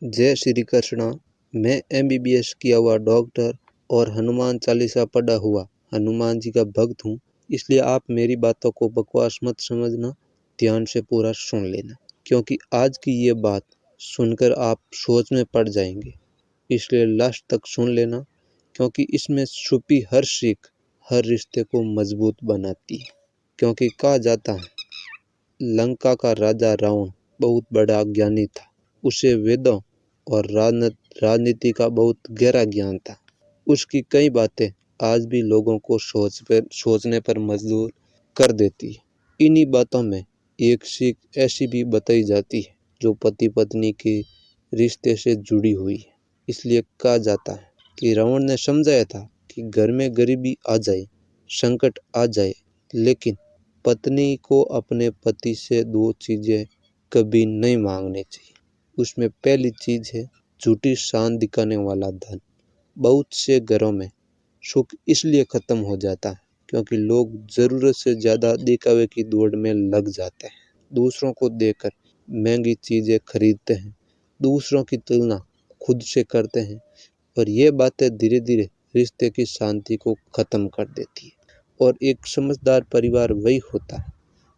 जय श्री कृष्णा। मैं एमबीबीएस किया हुआ डॉक्टर और हनुमान चालीसा पढ़ा हुआ हनुमान जी का भक्त हूँ, इसलिए आप मेरी बातों को बकवास मत समझना, ध्यान से पूरा सुन लेना, क्योंकि आज की ये बात सुनकर आप सोच में पड़ जाएंगे। इसलिए लास्ट तक सुन लेना, क्योंकि इसमें छुपी हर सीख हर रिश्ते को मजबूत बनाती है। क्योंकि कहा जाता है, लंका का राजा रावण बहुत बड़ा ज्ञानी था, उसे वेदों और राजनीति का बहुत गहरा ज्ञान था। उसकी कई बातें आज भी लोगों को सोचने पर मजबूर कर देती है। इन्हीं बातों में एक सीख ऐसी भी बताई जाती है जो पति पत्नी के रिश्ते से जुड़ी हुई है। इसलिए कहा जाता है कि रावण ने समझाया था कि घर में गरीबी आ जाए, संकट आ जाए, लेकिन पत्नी को अपने पति से दो चीजें कभी नहीं मांगनी चाहिए। उसमें पहली चीज है झूठी शान दिखाने वाला धन। बहुत से घरों में सुख इसलिए खत्म हो जाता है क्योंकि लोग जरूरत से ज्यादा दिखावे की दौड़ में लग जाते हैं। दूसरों को देखकर महंगी चीजें खरीदते हैं, दूसरों की तुलना खुद से करते हैं, और ये बातें धीरे धीरे रिश्ते की शांति को खत्म कर देती है। और एक समझदार परिवार वही होता है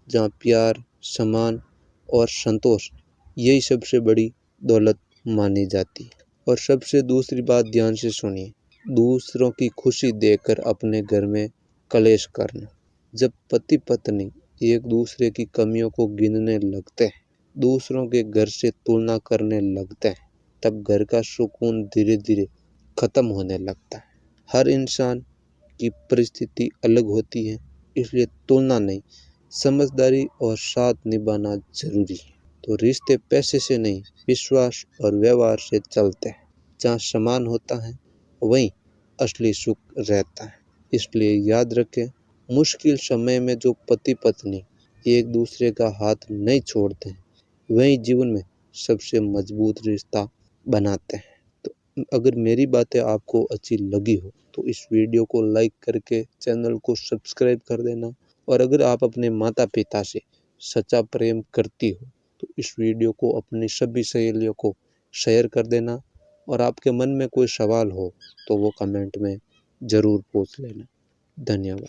जहाँ प्यार, सम्मान और संतोष यही सबसे बड़ी दौलत मानी जाती है। और सबसे दूसरी बात, ध्यान से सुनिए, दूसरों की खुशी देखकर अपने घर में कलेश करना। जब पति पत्नी एक दूसरे की कमियों को गिनने लगते हैं, दूसरों के घर से तुलना करने लगते हैं, तब घर का सुकून धीरे धीरे खत्म होने लगता है। हर इंसान की परिस्थिति अलग होती है, इसलिए तुलना नहीं, समझदारी और साथ निभाना जरूरी है। तो रिश्ते पैसे से नहीं, विश्वास और व्यवहार से चलते हैं। जहाँ समान होता है वहीं असली सुख रहता है। इसलिए याद रखें, मुश्किल समय में जो पति पत्नी एक दूसरे का हाथ नहीं छोड़ते हैं, वही जीवन में सबसे मजबूत रिश्ता बनाते हैं। तो अगर मेरी बातें आपको अच्छी लगी हो तो इस वीडियो को लाइक करके चैनल को सब्सक्राइब कर देना। और अगर आप अपने माता पिता से सच्चा प्रेम करती हो तो इस वीडियो को अपनी सभी सहेलियों को शेयर कर देना। और आपके मन में कोई सवाल हो तो वो कमेंट में ज़रूर पूछ लेना। धन्यवाद।